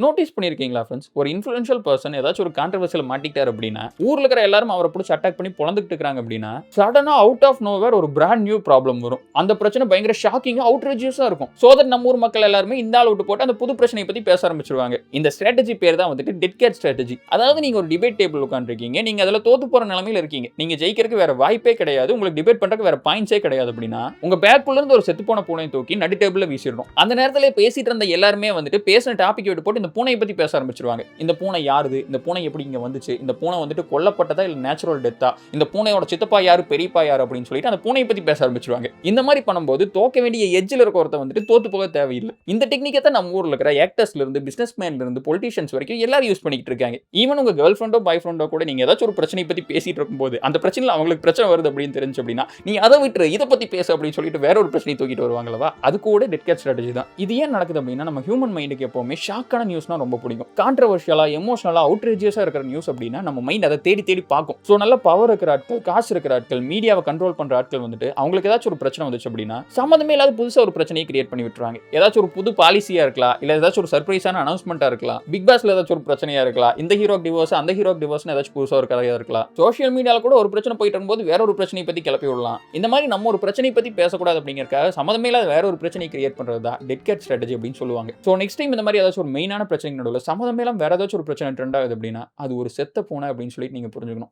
Notice பண்ணியிருக்கீங்களா friends? ஒரு influential person ஏதாச்சும் ஒரு கான்ட்ரோவர்சியில மாட்டிக்கிட்டாரு அப்படின்னா, ஊர்ல இருக்கிற எல்லாரும் அவர புடிச்சு அட்டாக் பண்ணி பொளந்துட்டு இருக்காங்க அப்படின்னா, சடனா அவுட் ஆஃப் நோவேர் ஒரு பிராண்ட் நியூ ப்ராப்ளம் வரும். அந்த பிரச்சனை பயங்கர ஷாக்கிங்கா, அவுட்ரேஜியஸா இருக்கும். சோ தட் நம்ம ஊர் மக்கள் எல்லாருமே இந்த ஆள விட்டு போட்டு அந்த புது பிரச்சனைய பத்தி பேச ஆரம்பிச்சுருவாங்க. இந்த ஸ்ட்ராட்டஜி பேர் தான் வந்துட்டு டெட் கேட் ஸ்ட்ராட்டஜி. அதாவது நீங்க ஒரு டிபேட் டேபிள் உட்கார்ந்திருக்கீங்க. நீங்க அதுல தோத்து போற நிலைமையில இருக்கீங்க. நீங்க ஜெயிக்கிறதுக்கு வேற வாய்ப்பே கிடையாது. உங்களுக்கு டிபேட் பண்றதுக்கு வேற பாயிண்ட்ஸே கிடையாது அப்படின்னா, உங்க பேக்குள்ள இருந்து ஒரு செத்து போன பூனைய தூக்கி நடு டேபிள்ல வீசிறணும். அந்த நேரத்திலே பேசிட்டு இருந்த எல்லாருமே வந்துட்டு பேசின டாபிக் விட்டு போட்டு இந்த பூனைய பத்தி பேச ஆரம்பிச்சிருவாங்க. இந்த பூனை யாருது? இந்த பூனை எப்படி இங்க வந்துச்சு? இந்த பூனை வந்துட்டு கொல்லப்பட்டதா இல்ல நேச்சுரல் டெத்தா? இந்த பூனையோட சித்தப்பா யாரு? பெரியப்பா யாரு? அப்படின்னு சொல்லிட்டு அந்த பூனைய பத்தி பேச ஆரம்பிச்சிருவாங்க. இந்த மாதிரி பண்ணும்போது தோக்க வேண்டிய எட்ஜ்ல இருக்க ஒருத்தன் வந்துட்டு தோத்து போக தேவையில்லை. இந்த டெக்னிக்கை தான் நம்ம ஊர்ல இருக்கிற ஆக்டர்ஸ்ல இருந்து பிசினஸ்மேன்ல இருந்து பொலிட்டிஷியன்ஸ் வரைக்கும் எல்லாரும் யூஸ் பண்ணிட்டு இருக்காங்க. ஈவன் உங்க கேர்ள் ஃப்ரெண்டோ பாய் ஃப்ரெண்டோ கூட நீங்க ஏதாச்சும் ஒரு பிரச்சனை பத்தி பேசிட்டு இருக்கும்போது அந்த பிரச்சனையில அவங்களுக்கு பிரச்சனை வருது அப்படின்னு தெரிஞ்சு அப்படின்னா நீ அதை விட்டு இதை பத்தி பேச அப்படின்னு சொல்லிட்டு வேற ஒரு பிரச்சனை தூக்கிட்டு வருவாங்களா? அது கூட டெட் கேட் ஸ்ட்ராட்டஜி தான். இது ஏன் நடக்குது அப்படின்னா நம்ம ஹியூமன் மைண்டுக்கு எப்பவுமே ஷாக்கான நியூஸ்னா ரொம்ப பிடிக்கும். கான்ட்ரோவர்ஷியலா, எமோஷனலா, அவுட்ரேஜியஸா இருக்கிற நியூஸ் அப்படின்னா நம்ம மைண்ட் அதை தேடி தேடி பார்க்கும். ஸோ நல்ல பவர் இருக்கிற ஆட்கள், காசு இருக்கிற ஆட்கள், மீடியாவை கண்ட்ரோல் பண்ற ஆட்கள் வந்துட்டு அவங்களுக்கு ஏதாச்சும் ஒரு பிரச்சனை வந்துச்சு அப்படின்னா சம்மந்தமே இல்லாத புதுசா ஒரு பிரச்சனையை கிரியேட் பண்ணி விட்டுருவாங்க. ஏதாச்சும் ஒரு புது பாலிசியா இருக்கலாம், இல்ல ஏதாச்சும் ஒரு சர்ப்ரைஸான அனௌன்ஸ்மெண்டா இருக்கலாம், பிக் பாஸ்ல ஏதாச்சும் ஒரு பிரச்சனையா இருக்கலாம், இந்த ஹீரோ டிவோர்ஸ் அந்த ஹீரோ டிவோர்ஸ் ஏதாச்சும் புதுசா ஒரு கதையா இருக்கலாம். சோஷியல் மீடியால கூட ஒரு பிரச்சனை போயிட்டு இருக்கும்போது வேற ஒரு பிரச்சனை பத்தி கிளப்பி விடலாம். இந்த மாதிரி நம்ம ஒரு பிரச்சனை பத்தி பேசக்கூடாது அப்படிங்கறதுக்காக சம்மந்தமே இல்லாத வேற ஒரு பிரச்சனை கிரியேட் பண்றது தான் டெட் கேட் ஸ்ட்ராட்டஜி அப்படின்னு சொல்லுவாங்க. ஸோ நெக்ஸ்ட் டைம் இந்த மாதிரி ஏதாச்சும் ஒரு மெயினான பிரச்சனை நடுவில் சம்மந்தமே இல்லாம வேற ஏதாச்சும் ஒரு பிரச்சனை ட்ரெண்ட் ஆகுது அப்படின்னா அது ஒரு செத்த பூனை அப்படின்னு சொல்லிட்டு நீங்க புரிஞ்சுக்கணும்.